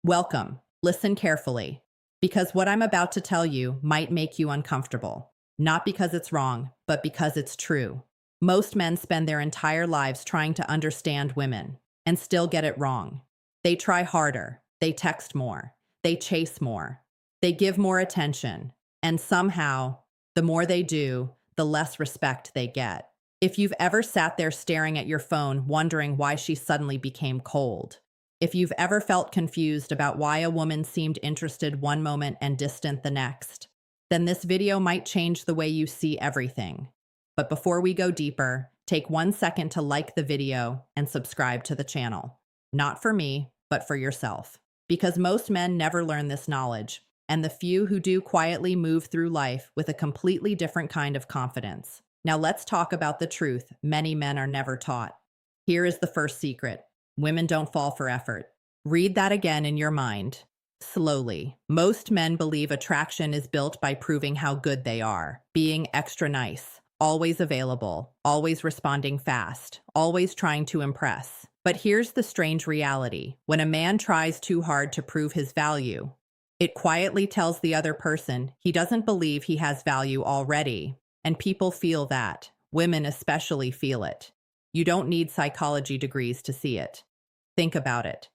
Welcome. Listen carefully, because what I'm about to tell you might make you uncomfortable. Not because it's wrong, but because it's true. Most men spend their entire lives trying to understand women and still get it wrong. They try harder, they text more, they chase more, they give more attention, and somehow, the more they do, the less respect they get. If you've ever sat there staring at your phone wondering why she suddenly became cold, if you've ever felt confused about why a woman seemed interested one moment and distant the next, then this video might change the way you see everything. But before we go deeper, take 1 second to like the video and subscribe to the channel. Not for me, but for yourself. Because most men never learn this knowledge, and the few who do quietly move through life with a completely different kind of confidence. Now let's talk about the truth many men are never taught. Here is the first secret. Women don't fall for effort. Read that again in your mind. Slowly. Most men believe attraction is built by proving how good they are, being extra nice, always available, always responding fast, always trying to impress. But here's the strange reality. When a man tries too hard to prove his value, it quietly tells the other person he doesn't believe he has value already. And people feel that. Women especially feel it. You don't need psychology degrees to see it. Think about it.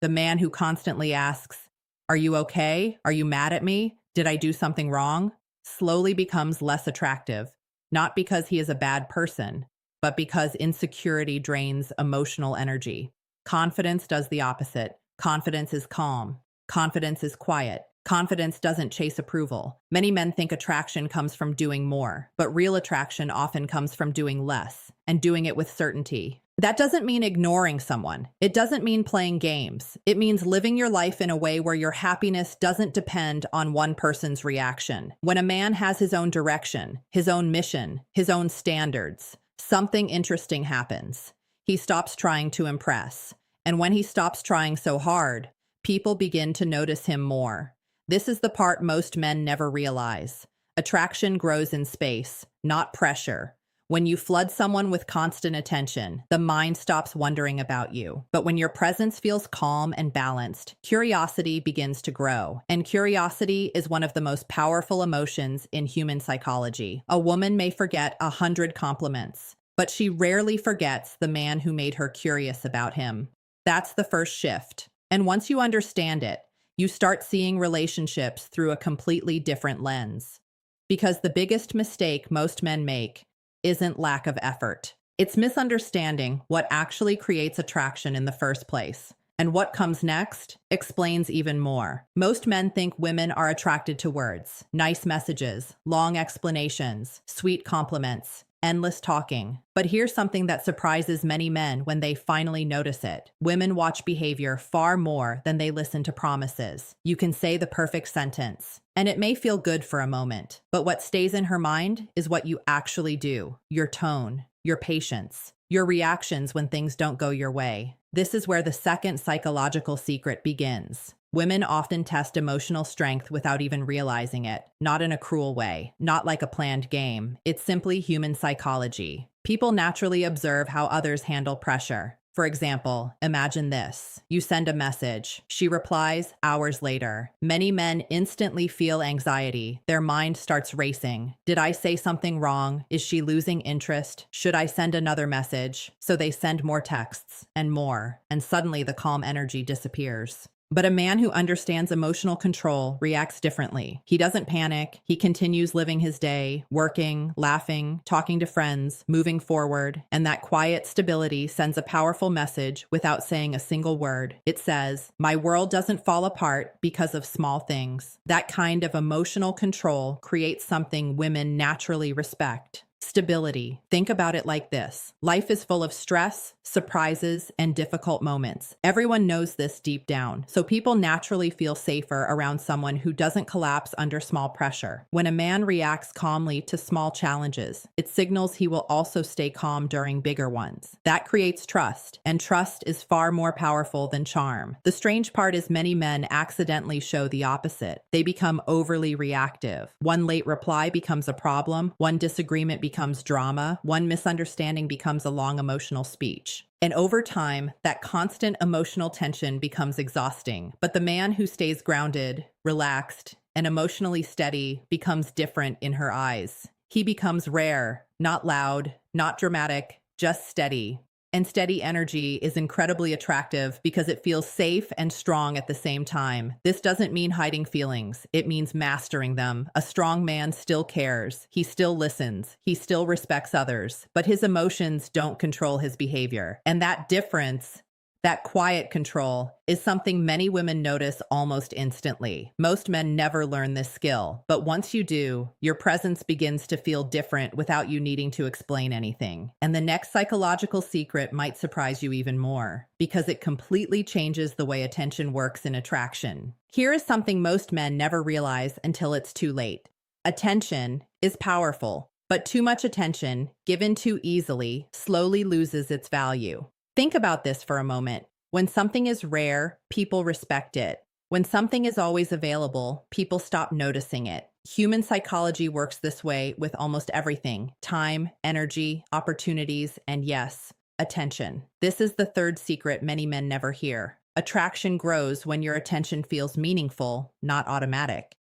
The man who constantly asks, "Are you okay? Are you mad at me? Did I do something wrong?" slowly becomes less attractive, not because he is a bad person, but because insecurity drains emotional energy. Confidence does the opposite. Confidence is calm. Confidence is quiet. Confidence doesn't chase approval. Many men think attraction comes from doing more, but real attraction often comes from doing less and doing it with certainty. That doesn't mean ignoring someone. It doesn't mean playing games. It means living your life in a way where your happiness doesn't depend on one person's reaction. When a man has his own direction, his own mission, his own standards, something interesting happens. He stops trying to impress. And when he stops trying so hard, people begin to notice him more. This is the part most men never realize. Attraction grows in space, not pressure. When you flood someone with constant attention, the mind stops wondering about you. But when your presence feels calm and balanced, curiosity begins to grow. And curiosity is one of the most powerful emotions in human psychology. A woman may forget 100 compliments, but she rarely forgets the man who made her curious about him. That's the first shift. And once you understand it, you start seeing relationships through a completely different lens. Because the biggest mistake most men make isn't lack of effort. It's misunderstanding what actually creates attraction in the first place. And what comes next explains even more. Most men think women are attracted to words, nice messages, long explanations, sweet compliments, endless talking. But here's something that surprises many men when they finally notice it. Women watch behavior far more than they listen to promises. You can say the perfect sentence, and it may feel good for a moment, but what stays in her mind is what you actually do, your tone, your patience, your reactions when things don't go your way. This is where the second psychological secret begins. Women often test emotional strength without even realizing it, not in a cruel way, not like a planned game. It's simply human psychology. People naturally observe how others handle pressure. For example, imagine this. You send a message. She replies hours later. Many men instantly feel anxiety. Their mind starts racing. Did I say something wrong? Is she losing interest? Should I send another message? So they send more texts and more, and suddenly the calm energy disappears. But a man who understands emotional control reacts differently. He doesn't panic. He continues living his day, working, laughing, talking to friends, moving forward. And that quiet stability sends a powerful message without saying a single word. It says, "My world doesn't fall apart because of small things." That kind of emotional control creates something women naturally respect. Stability. Think about it like this. Life is full of stress, surprises, and difficult moments. Everyone knows this deep down, so people naturally feel safer around someone who doesn't collapse under small pressure. When a man reacts calmly to small challenges, it signals he will also stay calm during bigger ones. That creates trust, and trust is far more powerful than charm. The strange part is many men accidentally show the opposite. They become overly reactive. One late reply becomes a problem, one disagreement becomes drama, one misunderstanding becomes a long emotional speech. And over time, that constant emotional tension becomes exhausting. But the man who stays grounded, relaxed, and emotionally steady becomes different in her eyes. He becomes rare, not loud, not dramatic, just steady. And steady energy is incredibly attractive because it feels safe and strong at the same time. This doesn't mean hiding feelings. It means mastering them. A strong man still cares. He still listens. He still respects others. But his emotions don't control his behavior. And that difference, that quiet control, is something many women notice almost instantly. Most men never learn this skill, but once you do, your presence begins to feel different without you needing to explain anything. And the next psychological secret might surprise you even more, because it completely changes the way attention works in attraction. Here is something most men never realize until it's too late. Attention is powerful, but too much attention, given too easily, slowly loses its value. Think about this for a moment. When something is rare, people respect it. When something is always available, people stop noticing it. Human psychology works this way with almost everything: time, energy, opportunities, and yes, attention. This is the third secret many men never hear. Attraction grows when your attention feels meaningful, not automatic.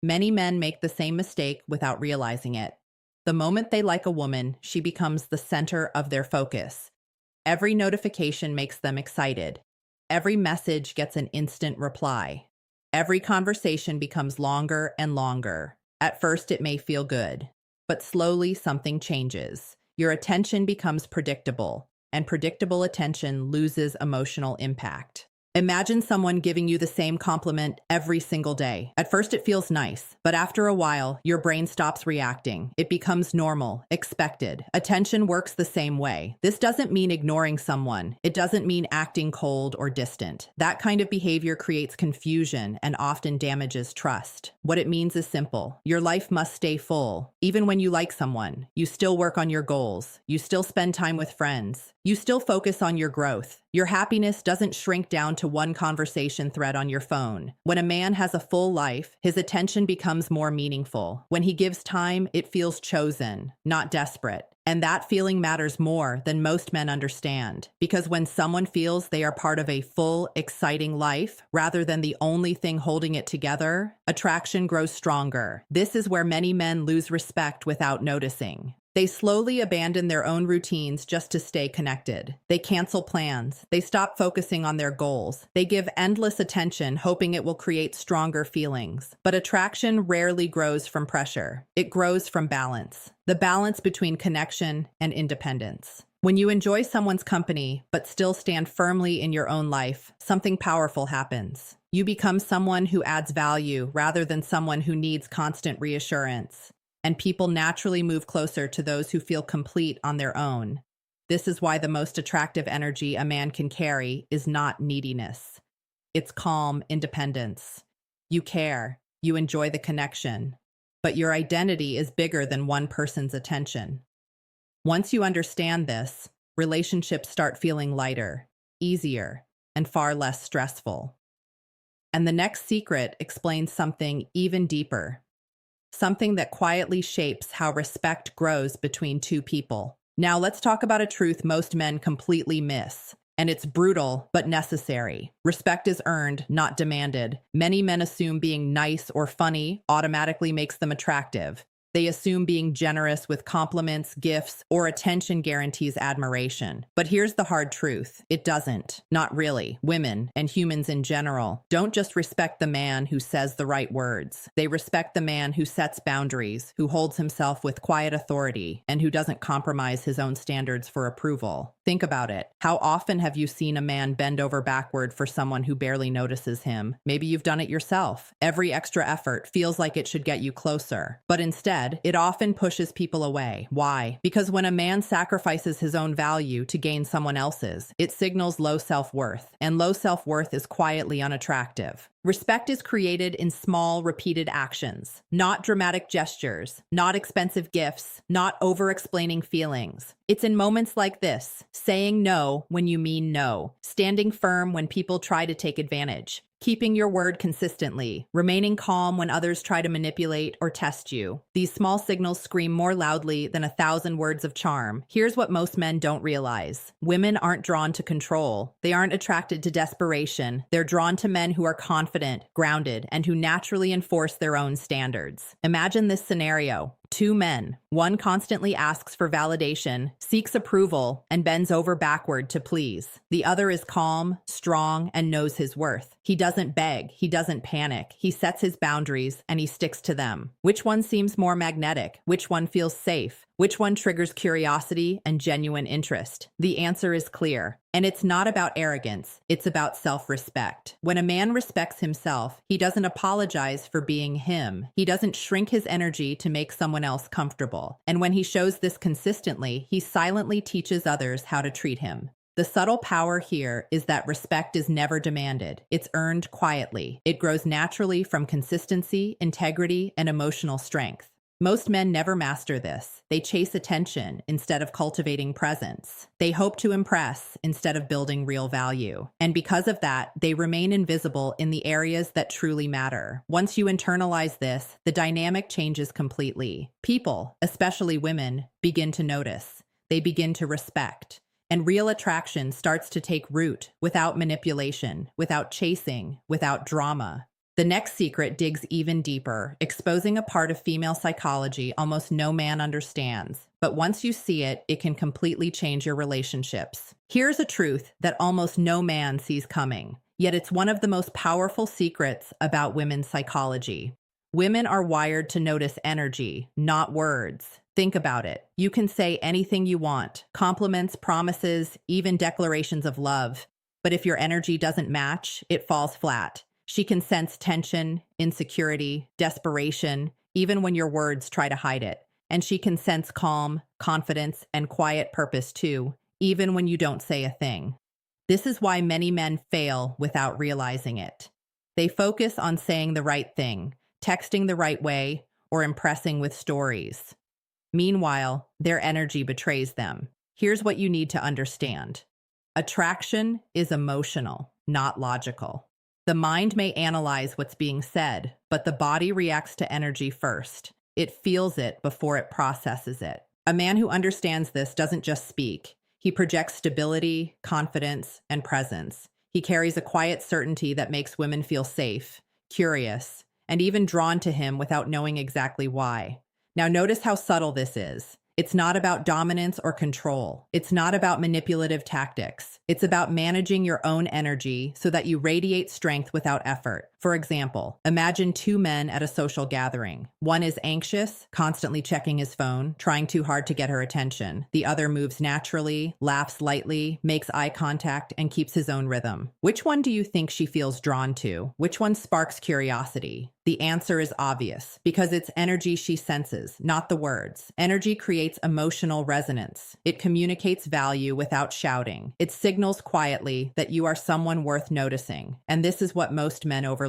Many men make the same mistake without realizing it. The moment they like a woman, she becomes the center of their focus. Every notification makes them excited. Every message gets an instant reply. Every conversation becomes longer and longer. At first, it may feel good, but slowly something changes. Your attention becomes predictable, and predictable attention loses emotional impact. Imagine someone giving you the same compliment every single day. At first it feels nice, but after a while, your brain stops reacting. It becomes normal, expected. Attention works the same way. This doesn't mean ignoring someone. It doesn't mean acting cold or distant. That kind of behavior creates confusion and often damages trust. What it means is simple. Your life must stay full. Even when you like someone, you still work on your goals. You still spend time with friends. You still focus on your growth. Your happiness doesn't shrink down to one conversation thread on your phone. When a man has a full life, his attention becomes more meaningful. When he gives time, it feels chosen, not desperate. And that feeling matters more than most men understand. Because when someone feels they are part of a full, exciting life, rather than the only thing holding it together, attraction grows stronger. This is where many men lose respect without noticing. They slowly abandon their own routines just to stay connected. They cancel plans. They stop focusing on their goals. They give endless attention, hoping it will create stronger feelings. But attraction rarely grows from pressure. It grows from balance. The balance between connection and independence. When you enjoy someone's company, but still stand firmly in your own life, something powerful happens. You become someone who adds value rather than someone who needs constant reassurance. And people naturally move closer to those who feel complete on their own. This is why the most attractive energy a man can carry is not neediness. It's calm independence. You care, you enjoy the connection, but your identity is bigger than one person's attention. Once you understand this, relationships start feeling lighter, easier, and far less stressful. And the next secret explains something even deeper. Something that quietly shapes how respect grows between two people. Now let's talk about a truth most men completely miss, and it's brutal but necessary. Respect is earned, not demanded. Many men assume being nice or funny automatically makes them attractive. They assume being generous with compliments, gifts, or attention guarantees admiration. But here's the hard truth. It doesn't. Not really. Women, and humans in general, don't just respect the man who says the right words. They respect the man who sets boundaries, who holds himself with quiet authority, and who doesn't compromise his own standards for approval. Think about it. How often have you seen a man bend over backward for someone who barely notices him? Maybe you've done it yourself. Every extra effort feels like it should get you closer. But instead, it often pushes people away. Why? Because when a man sacrifices his own value to gain someone else's, it signals low self-worth. And low self-worth is quietly unattractive. Respect is created in small, repeated actions, not dramatic gestures, not expensive gifts, not over-explaining feelings. It's in moments like this, saying no when you mean no, standing firm when people try to take advantage, Keeping your word consistently, remaining calm when others try to manipulate or test you. These small signals scream more loudly than 1,000 words of charm. Here's what most men don't realize. Women aren't drawn to control. They aren't attracted to desperation. They're drawn to men who are confident, grounded, and who naturally enforce their own standards. Imagine this scenario. Two men. One constantly asks for validation, seeks approval, and bends over backward to please. The other is calm, strong, and knows his worth. He doesn't beg, he doesn't panic. He sets his boundaries, and he sticks to them. Which one seems more magnetic? Which one feels safe? Which one triggers curiosity and genuine interest? The answer is clear. And it's not about arrogance, it's about self-respect. When a man respects himself, he doesn't apologize for being him. He doesn't shrink his energy to make someone else comfortable. And when he shows this consistently, he silently teaches others how to treat him. The subtle power here is that respect is never demanded. It's earned quietly. It grows naturally from consistency, integrity, and emotional strength. Most men never master this. They chase attention instead of cultivating presence. They hope to impress instead of building real value. And because of that, they remain invisible in the areas that truly matter. Once you internalize this, the dynamic changes completely. People, especially women, begin to notice. They begin to respect. And real attraction starts to take root without manipulation, without chasing, without drama. The next secret digs even deeper, exposing a part of female psychology almost no man understands. But once you see it, it can completely change your relationships. Here's a truth that almost no man sees coming, yet it's one of the most powerful secrets about women's psychology. Women are wired to notice energy, not words. Think about it. You can say anything you want, compliments, promises, even declarations of love. But if your energy doesn't match, it falls flat. She can sense tension, insecurity, desperation, even when your words try to hide it. And she can sense calm, confidence, and quiet purpose too, even when you don't say a thing. This is why many men fail without realizing it. They focus on saying the right thing, texting the right way, or impressing with stories. Meanwhile, their energy betrays them. Here's what you need to understand. Attraction is emotional, not logical. The mind may analyze what's being said, but the body reacts to energy first. It feels it before it processes it. A man who understands this doesn't just speak. He projects stability, confidence, and presence. He carries a quiet certainty that makes women feel safe, curious, and even drawn to him without knowing exactly why. Now notice how subtle this is. It's not about dominance or control. It's not about manipulative tactics. It's about managing your own energy so that you radiate strength without effort. For example, imagine two men at a social gathering. One is anxious, constantly checking his phone, trying too hard to get her attention. The other moves naturally, laughs lightly, makes eye contact, and keeps his own rhythm. Which one do you think she feels drawn to? Which one sparks curiosity? The answer is obvious, because it's energy she senses, not the words. Energy creates emotional resonance. It communicates value without shouting. It signals quietly that you are someone worth noticing. And this is what most men overlook.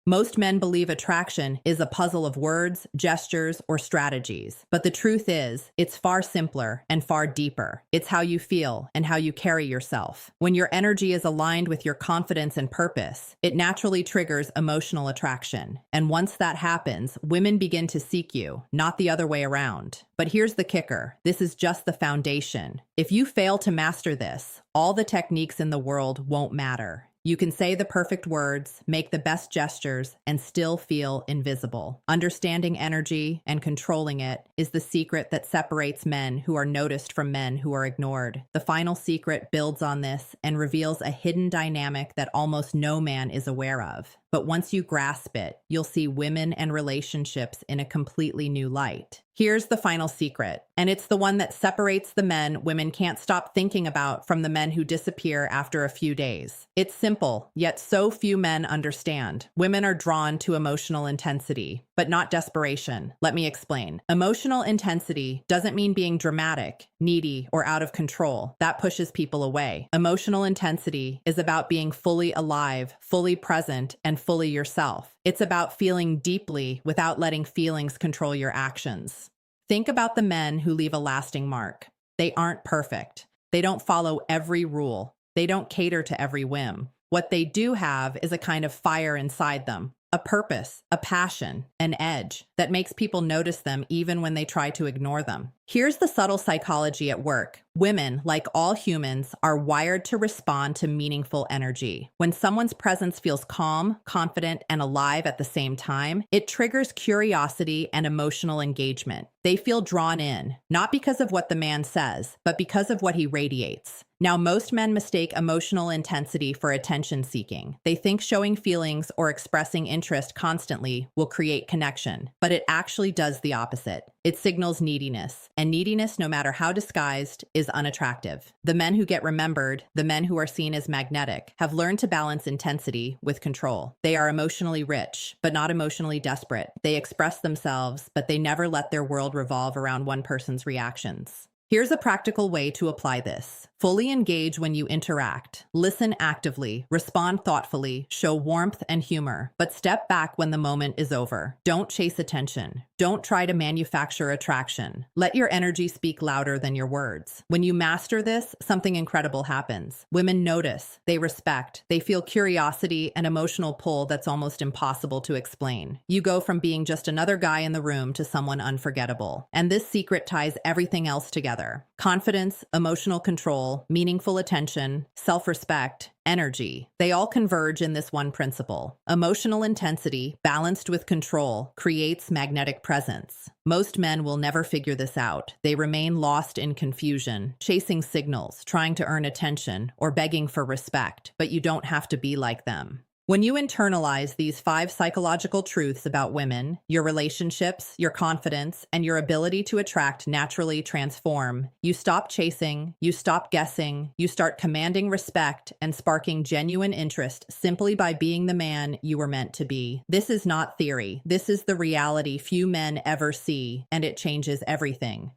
Most men believe attraction is a puzzle of words, gestures, or strategies. But the truth is, it's far simpler and far deeper. It's how you feel and how you carry yourself. When your energy is aligned with your confidence and purpose, it naturally triggers emotional attraction. And once that happens, women begin to seek you, not the other way around. But here's the kicker. This is just the foundation. If you fail to master this, all the techniques in the world won't matter. You can say the perfect words, make the best gestures, and still feel invisible. Understanding energy and controlling it is the secret that separates men who are noticed from men who are ignored. The final secret builds on this and reveals a hidden dynamic that almost no man is aware of. But once you grasp it, you'll see women and relationships in a completely new light. Here's the final secret, and it's the one that separates the men women can't stop thinking about from the men who disappear after a few days. It's simple, yet so few men understand. Women are drawn to emotional intensity, but not desperation. Let me explain. Emotional intensity doesn't mean being dramatic, needy, or out of control. That pushes people away. Emotional intensity is about being fully alive, fully present, and fully yourself. It's about feeling deeply without letting feelings control your actions. Think about the men who leave a lasting mark. They aren't perfect. They don't follow every rule. They don't cater to every whim. What they do have is a kind of fire inside them, a purpose, a passion, an edge that makes people notice them even when they try to ignore them. Here's the subtle psychology at work. Women, like all humans, are wired to respond to meaningful energy. When someone's presence feels calm, confident, and alive at the same time, it triggers curiosity and emotional engagement. They feel drawn in, not because of what the man says, but because of what he radiates. Now, most men mistake emotional intensity for attention seeking. They think showing feelings or expressing interest constantly will create connection, but it actually does the opposite. It signals neediness, and neediness, no matter how disguised, is unattractive. The men who get remembered, the men who are seen as magnetic, have learned to balance intensity with control. They are emotionally rich, but not emotionally desperate. They express themselves, but they never let their world revolve around one person's reactions. Here's a practical way to apply this. Fully engage when you interact. Listen actively, respond thoughtfully, show warmth and humor, but step back when the moment is over. Don't chase attention. Don't try to manufacture attraction. Let your energy speak louder than your words. When you master this, something incredible happens. Women notice, they respect, they feel curiosity and emotional pull that's almost impossible to explain. You go from being just another guy in the room to someone unforgettable. And this secret ties everything else together. Confidence, emotional control, meaningful attention, self-respect, energy. They all converge in this one principle. Emotional intensity, balanced with control, creates magnetic presence. Most men will never figure this out. They remain lost in confusion, chasing signals, trying to earn attention, or begging for respect, but you don't have to be like them. When you internalize these 5 psychological truths about women, your relationships, your confidence, and your ability to attract naturally transform. You stop chasing, you stop guessing, you start commanding respect and sparking genuine interest simply by being the man you were meant to be. This is not theory. This is the reality few men ever see, and it changes everything.